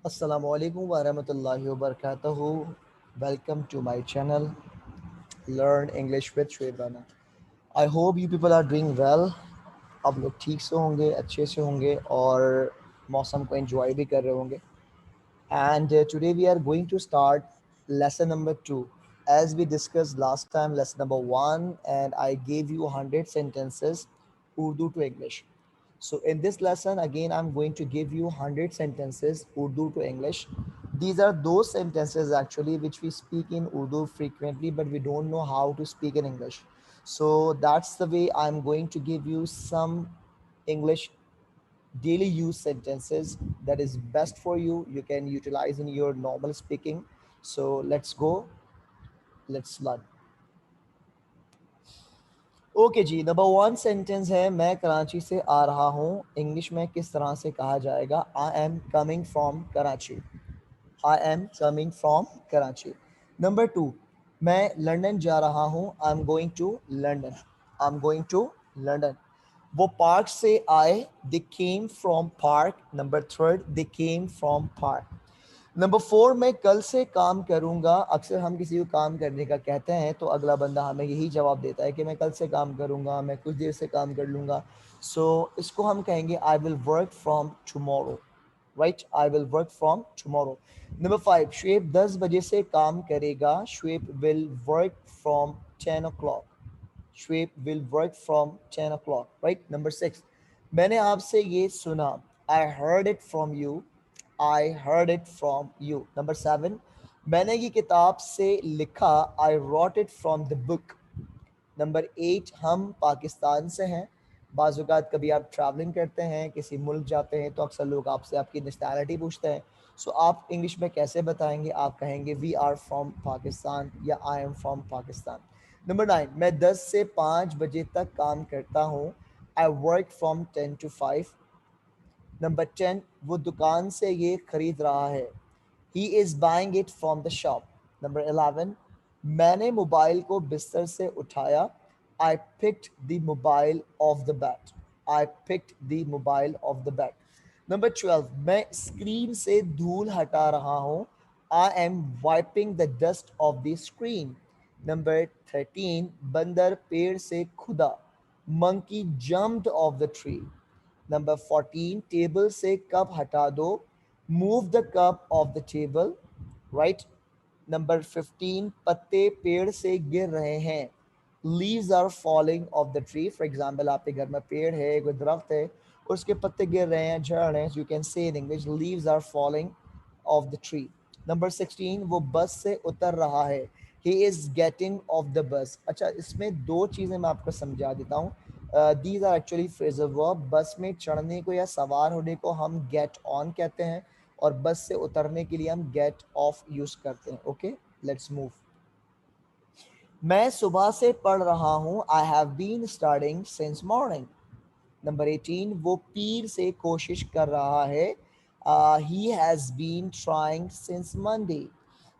Assalamu alaikum wa rahmatullahi wa barakatuhu. Welcome to my channel, Learn English with Shoaib Rana. I hope you people are doing well. आप लोग ठीक से होंगे, अच्छे से होंगे और मौसम को एंजॉय भी कर रहे होंगे. And today we are going to start lesson number 2. As we discussed last time, lesson number 1, and I gave you 100 sentences, Urdu to English. So in this lesson, again, I'm going to give you 100 sentences, Urdu to English. These are those sentences actually which we speak in Urdu frequently, but we don't know how to speak in English. So that's the way I'm going to give you some English daily use sentences that is best for you. You can utilize in your normal speaking. So let's learn. Okay जी, number 1 sentence है, मैं कराची से आ रहा हूँ. English में किस तरह से कहा जाएगा? I am coming from Karachi. I am coming from Karachi. Number 2, मैं लंदन जा रहा हूँ. I am going to London. I am going to London. वो पार्क से आए. They came from park. Number 3, they came from park. Number 4, मैं कल से काम करूंगा. अक्सर हम किसी को काम करने का कहते हैं तो अगला बंदा हमें यही जवाब देता है कि मैं कल से काम करूंगा, मैं कुछ देर से काम कर लूंगा. सो इसको हम कहेंगे I will work from tomorrow. Right, I will work from tomorrow. Number 5, Shoaib 10 बजे से काम करेगा. Shoaib will work from 10 o'clock. Shweb will work from 10 o'clock, right? Number 6, मैंने आपसे ये सुना. I heard it from you. I heard it from you. Number 7, मैंने ये किताब से लिखा. I wrote it from the book. Number 8, हम पाकिस्तान से हैं. बाज़ात कभी आप ट्रैवलिंग करते हैं, किसी मुल्क जाते हैं तो अक्सर लोग आपसे आपकी नेशनैलिटी पूछते हैं. सो आप इंग्लिश में कैसे बताएंगे? आप कहेंगे वी आर फ्रॉम पाकिस्तान या I am from Pakistan. Number 9, मैं 10 से 5 बजे तक काम करता हूँ. I work from 10 to 5. Number 10, वो दुकान से ये खरीद रहा है. He is buying it from the shop. Number 11, मैंने मोबाइल को बिस्तर से उठाया. I picked the mobile of the bed. I picked the mobile of the bed. Number 12, मैं स्क्रीन से धूल हटा रहा हूँ. I M wiping the dust of the screen. Number 13, बंदर पेड़ से खुदा. Monkey jumped off the tree. Number 14, table से कप हटा दो. Move the cup off the table. Right. Number 15, पत्ते पेड़ से गिर रहे हैं. Leaves are falling off the tree. For example, आपके घर में पेड़ है, कोई दरख्त है और उसके पत्ते गिर रहे हैं, झड़ रहे हैं. You can say in English, leaves are falling off the tree. Number 16, वो बस से उतर रहा है. He is getting off the bus. अच्छा, इसमें दो चीज़ें मैं आपको समझा देता हूँ. These are actually phrasal verb. Bus में चढ़ने को या सवार होने को हम गेट ऑन कहते हैं और बस से उतरने के लिए हम गेट ऑफ यूज करते हैं. Okay, let's move. मैं सुबह से पढ़ रहा हूँ. I have been studying since morning. Number 18, वो पीर से कोशिश कर रहा है. He has been trying since Monday.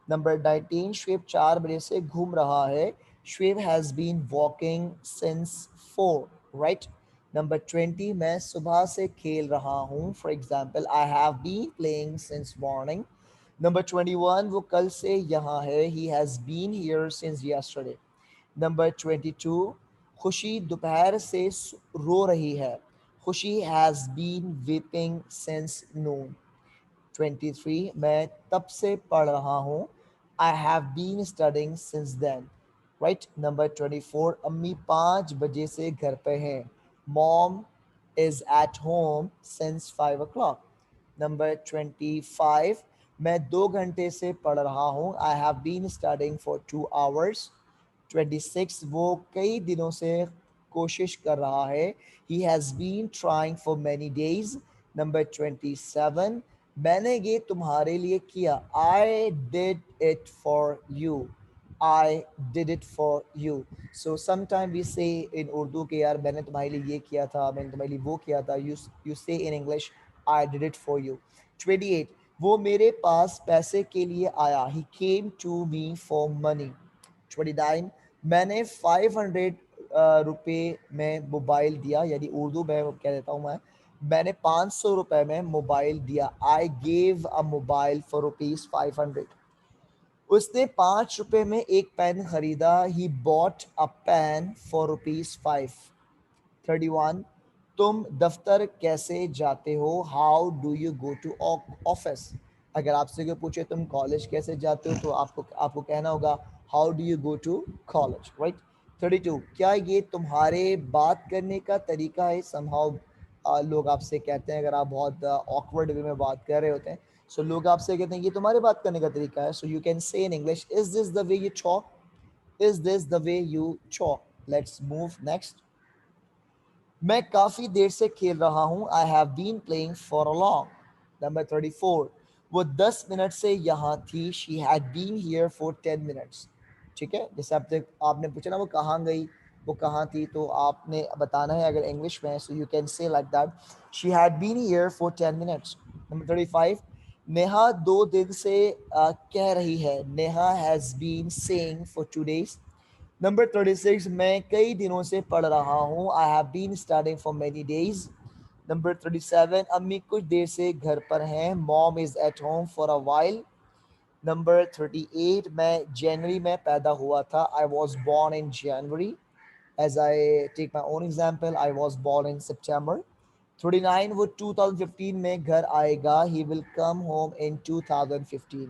Number 19, Shoaib 4 बजे से घूम रहा है. Shoaib has been walking since 4. Right. Number 20, मैं सुबह से खेल रहा हूँ. For example, I have been playing since morning. Number 21, वो कल से यहाँ है. He has been here since yesterday. Number 22, Khushi दोपहर से रो रही है. Khushi has been weeping since noon. 23, मैं तब से पढ़ रहा हूँ. I have been studying since then. Right. Number 24, अम्मी 5 बजे से घर पे हैं. Mom is at home since 5 o'clock. Number 25, मैं 2 घंटे से पढ़ रहा हूँ. I have been studying for 2 hours. 26, वो कई दिनों से कोशिश कर रहा है. He has been trying for many days. Number 27, मैंने ये तुम्हारे लिए किया. I did it for you. I did it for you. So sometime we say in Urdu के यार मैंने तुम्हारे लिए ये किया था, मैंने तुम्हारे लिए वो किया था. You say in English I did it for you. 28, वो मेरे पास पैसे के लिए आया. He came to me for money. 29, मैंने 500 रुपये में मोबाइल दिया, यानी उर्दू में कह देता हूँ मैं. मैंने 500 रुपए में मोबाइल दिया. I gave a mobile for ₹500. उसने 5 रुपए में एक पेन खरीदा. He bought a pen for ₹5. 31. तुम दफ्तर कैसे जाते हो? How do you go to office? अगर आपसे कोई पूछे तुम कॉलेज कैसे जाते हो, तो आपको आपको कहना होगा how do you go to college, right. 32. क्या ये तुम्हारे बात करने का तरीका है? समहाउ लोग आपसे कहते हैं, अगर आप बहुत ऑकवर्ड वे में बात कर रहे होते हैं, सो लोग आपसे कहते हैं ये तुम्हारे बात करने का तरीका है. सो you can say in English, is this the way you talk? Is this the way you talk? Let's move next. मैं काफी देर से खेल रहा हूँ. I have been playing for a long. Number 34. वो 10 मिनट से यहाँ थी. She had been here for 10 minutes. ठीक है, जैसे आपने पूछा ना वो कहाँ गई, वो कहाँ थी, तो आपने बताना है अगर इंग्लिश में, so you can say like that, she had been here for 10 minutes. Number 35. Neha 2 दिन से कह रही है. Neha has been saying for 2 days. Number 36. मैं कई दिनों से पढ़ रहा हूँ. I have been studying for many days. Number 37. अम्मी कुछ देर से घर पर हैं. Mom is at home for a while. Number 38. मैं जनवरी में पैदा हुआ था. I was born in January. As I take my own example, I was born in September. 39. वो 2015 में घर आएगा. He will come home in 2015.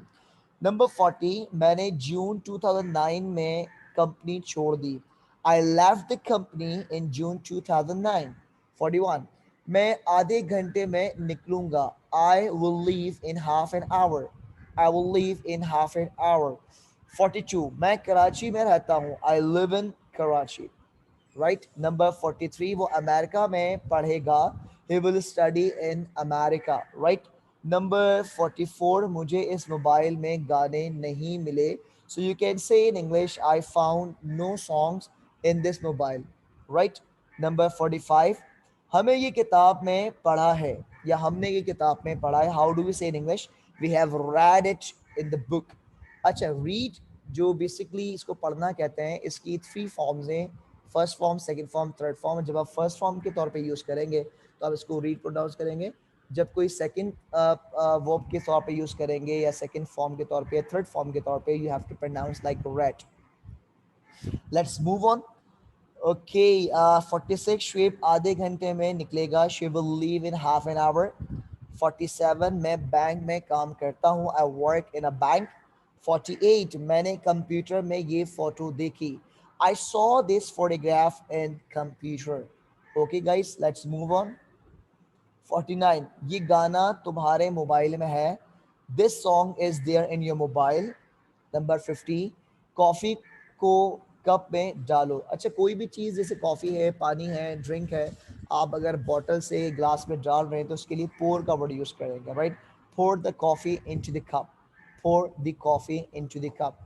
Number 40. मैंने जून 2009 में कंपनी छोड़ दी. I left the company in June 2009. 41. मैं आधे घंटे में निकलूंगा. I will leave in half an hour. I will leave in half an hour. 42. मैं कराची में रहता हूँ. I live in Karachi. Right. Number 43. वो अमेरिका में पढ़ेगा. He will study in America. Right. Number 44. मुझे इस मोबाइल में गाने नहीं मिले. सो you can say in English, I found no songs in this mobile. Right. Number 45. हमें ये किताब में पढ़ा है, या हमने ये किताब में पढ़ा है. How do we say in English? We have read it in the book. अच्छा, रीड जो बेसिकली इसको पढ़ना कहते हैं, इसकी 3 फॉर्म्स हैं. First form, second form, third form. जब आप फर्स्ट फॉर्म के तौर पे यूज़ करेंगे तो आप इसको रीड प्रोनाउंस करेंगे. जब कोई सेकंड वर्ब के तौर पे यूज़ करेंगे, या सेकंड फॉर्म के तौर पे, या थर्ड फॉर्म के तौर पे, you have to pronounce like read. Let's move on. Okay. 46. Shoaib आधे घंटे में निकलेगा. She will leave in half an hour. 47. मैं बैंक में काम करता हूँ. I work in a bank. 48. मैंने कंप्यूटर में ये फोटो देखी. I saw this photograph in computer. Okay guys, let's move on. 49. ये गाना तुम्हारे मोबाइल में है. This song is there in your mobile. Number 50. Coffee को कप में डालो. अच्छा, कोई भी चीज़ जैसे कॉफ़ी है, पानी है, ड्रिंक है, आप अगर बॉटल से ग्लास में डाल रहे हैं तो उसके लिए पोर का वर्ड यूज़ करेंगे. Right. Pour the coffee into the cup. Pour the coffee into the cup.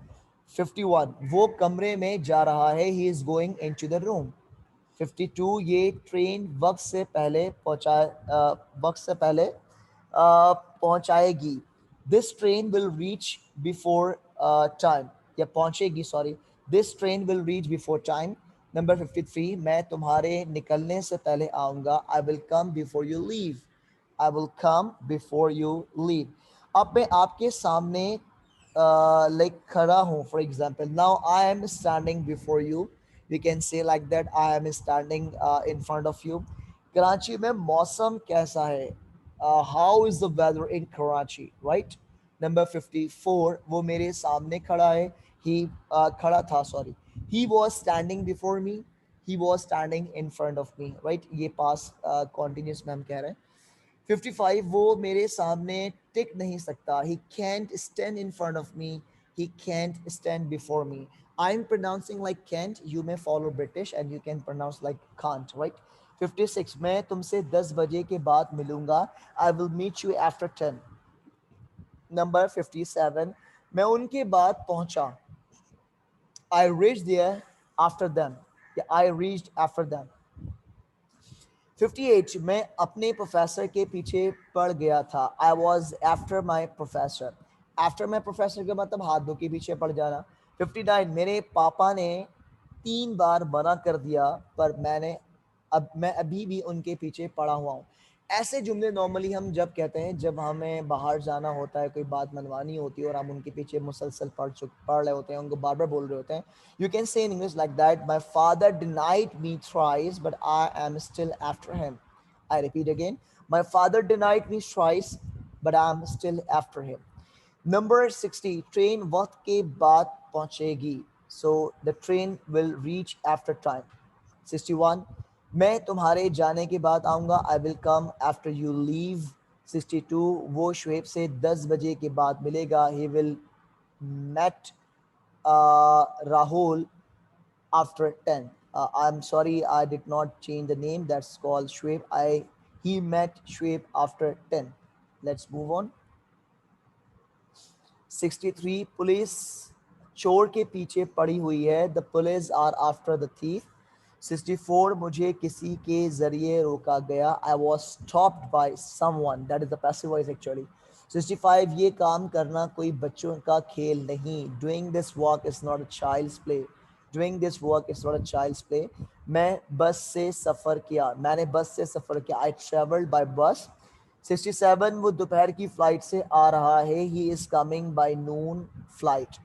51. वो कमरे में जा रहा है. He is going into the room. 52. ये ट्रेन वक्त से पहले पहुंचाएगी. This train will reach before time, या पहुंचेगी, sorry. This train will reach before time. Number 53. मैं तुम्हारे निकलने से पहले आऊँगा. I will come before you leave. I will come before you leave. अब मैं आपके सामने like खड़ा हूँ. For example, now I am standing before you. We can say like that, I am standing in front of you. Karachi में मौसम कैसा है? How is the weather in Karachi? Right. Number 54. वो मेरे सामने खड़ा है. He खड़ा था, sorry. He was standing before me. He was standing in front of me. Right. ये past continuous में हम कह रहे हैं. 55. वो मेरे सामने टिक नहीं सकता. He can't stand in front of me. He can't stand before me. I'm pronouncing like can't. You may follow British and you can pronounce like can't, right? 56. मैं तुमसे 10 बजे के बाद मिलूंगा. I will meet you after 10. Number 57. मैं उनके बाद पहुंचा. I reached there after them. Yeah, I reached after them. 58. मैं अपने प्रोफेसर के पीछे पड़ गया था. I was after my professor. After my professor का मतलब हाथ धो के पीछे पड़ जाना. 59. मेरे पापा ने 3 बार मना कर दिया, पर मैं अभी भी उनके पीछे पड़ा हुआ हूँ. ऐसे जुमले नॉर्मली हम जब कहते हैं जब हमें बाहर जाना होता है, कोई बात मनवानी होती है और हम उनके पीछे मुसलसल पढ़ रहे होते हैं, उनको बार बार बोल रहे होते हैं. You can say in English like that, my father denied me thrice but I am still after him. I repeat again, my father denied me thrice but I am still after him. Number 60, train वक्त के बाद पहुंचेगी. So the train will reach after time. 61, मैं तुम्हारे जाने के बाद आऊँगा. I will come after you leave. 62, वो शुएब से 10 बजे के बाद मिलेगा. He will met Rahul after 10. I'm sorry, I did not change the name. That's called Shweb. He met Shweb after 10. Let's move on. 63, पुलिस चोर के पीछे पड़ी हुई है. The police are after the thief. 64, मुझे किसी के जरिए रोका गया. I was stopped by someone. That is the passive voice actually. 65, ये काम करना कोई बच्चों का खेल नहीं. Doing this work is not a child's play. Doing this work is not a child's play. मैं बस से सफ़र किया. मैंने बस से सफ़र किया. आई ट्रेवल्ड बाय बस. 67, वो दोपहर की फ्लाइट से आ रहा है. He is coming by noon flight.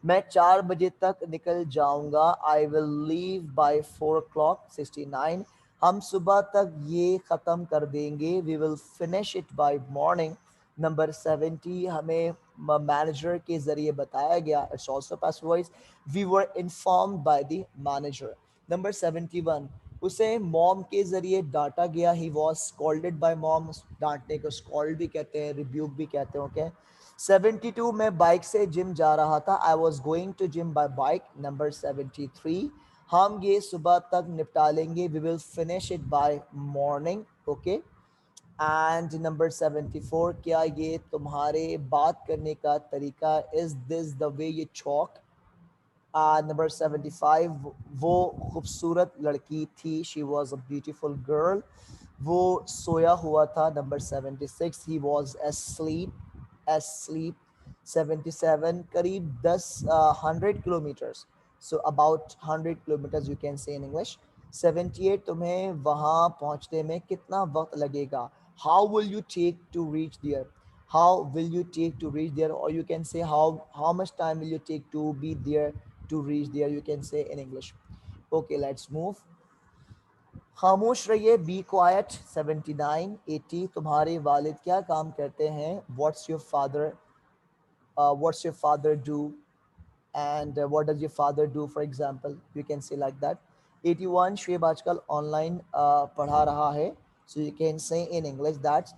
मैं 4 बजे तक निकल जाऊंगा. I will leave bye 4 o'clock. 69, हम सुबह तक ये ख़त्म कर देंगे. We will finish it by morning. Number 70, हमें मैनेजर के ज़रिए बताया गया. It's also past voice. We were informed by the manager. Number 71, उसे मॉम के ज़रिए डांटा गया. He was scolded by mom. डांटने को स्कॉल्ड भी कहते हैं, रिब्यूक भी कहते हैं. ओके. 72, मैं बाइक से जिम जा रहा था. I was going to gym by bike. Number 73, हम ये सुबह तक निपटा लेंगे. We will finish it by morning. Okay. And number 74, क्या ये तुम्हारे बात करने का तरीका? Is this the way you talk? Number 75, वो खूबसूरत लड़की थी. She was a beautiful girl. वो सोया हुआ था. Number 76, he was asleep. 77, करीब 100 kilometres. So about 100 kilometres you can say in English. 78, तुम्हें वहाँ पहुँचने में कितना वक्त लगेगा? How will you take to reach there? How will you take to reach there? Or you can say how much time will you take to be there, to reach there? You can say in English. Okay, let's move. खामोश रहिए. B quite. 79. 80, तुम्हारे वालिद क्या काम करते हैं? What's your father do? And what does your father do, for example? You can say like that. 81, Shoaib आजकल online पढ़ा रहा है. So you can say in English that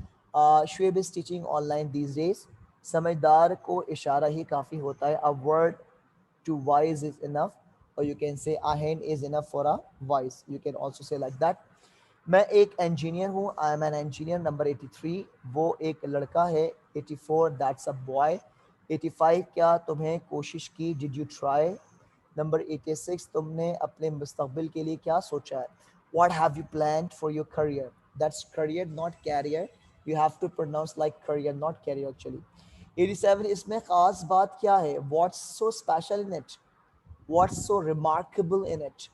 Shoaib is teaching online these days. समझदार को इशारा ही काफ़ी होता है. A word to wise is enough. Or you can say a hand is enough for a wise. You can also say like that. मैं एक engineer हूँ. I M an engineer. Number 83, वो एक लड़का है. 84, दैट्स अ बॉय. 85, क्या तुम्हें कोशिश की? Did you try? नंबर 86, तुमने अपने मुस्तकबिल के लिए क्या सोचा है? What have you planned for your career? That's career not career. You have to pronounce like career not career actually. 87, इसमें खास बात क्या है? What's so special in it? What's so remarkable in it?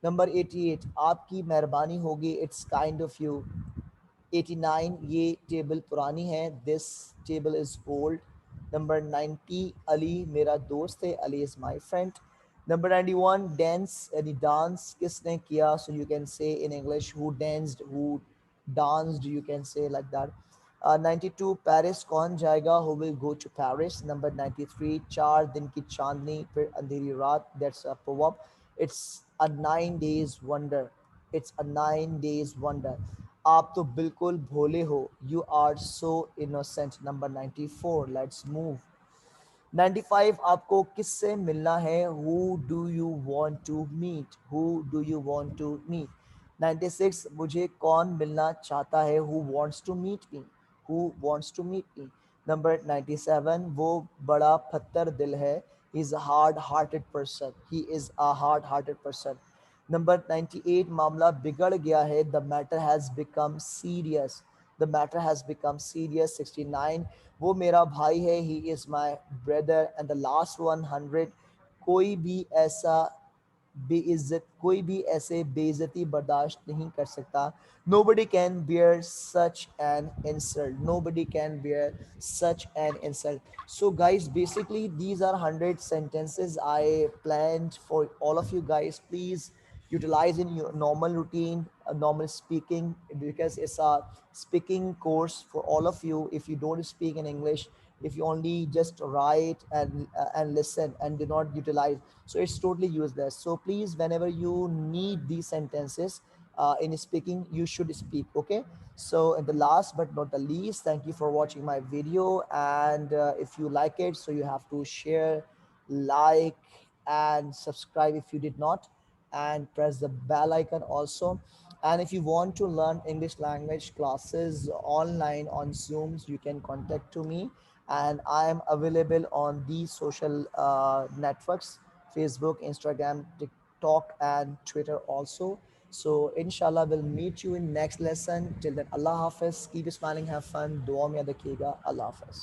Number 88, आपकी मेहरबानी होगी. It's kind of you. 89, ये table पुरानी है. This table is old. Number 90, Ali मेरा दोस्त है. Ali is my friend. Number 91, dance यानी डांस किसने किया? So you can say in English who danced, who danced. You can say like that. 92, Paris कौन जाएगा? Who will go to Paris. Number 93, 4 दिन की चांदनी फिर अंधेरी रात. That's a proverb. It's a 9 days wonder. It's a 9 days wonder. आप तो बिल्कुल भोले हो. You are so innocent. Number 94. Let's move. 95, आपको किससे मिलना है? Who do you want to meet? Who do you want to meet? 96, मुझे कौन मिलना चाहता है? Who wants to meet me? Who wants to meet me? Number 97, वो बड़ा पत्थर दिल है. He is a hard-hearted person. He is a hard-hearted person. Number 98, मामला बिगड़ गया है. The matter has become serious. The matter has become serious. 69, वो मेरा भाई है. He is my brother. And the last one, 100, कोई भी ऐसा बेइज्जत, कोई भी ऐसे बेइज्जती बर्दाश्त नहीं कर सकता. Nobody can bear such an insult, nobody can bear such an insult. So guys, basically these are 100 sentences I planned for all of you guys. Please utilize in your normal routine, normal speaking, because it's a speaking course for all of you. If you don't speak in English, if you only just write and listen and do not utilize, so it's totally useless. So please, whenever you need these sentences in speaking, you should speak. Okay. So in the last but not the least, thank you for watching my video, and if you like it, so you have to share, like, and subscribe if you did not, and press the bell icon also. And if you want to learn English language classes online on Zooms, you can contact to me, and I am available on these social networks: Facebook, Instagram, TikTok, and Twitter also. So inshallah we'll meet you in next lesson. Till then, Allah Hafiz. Keep smiling, have fun. Dua mein yaad rakhiyega. Allah Hafiz.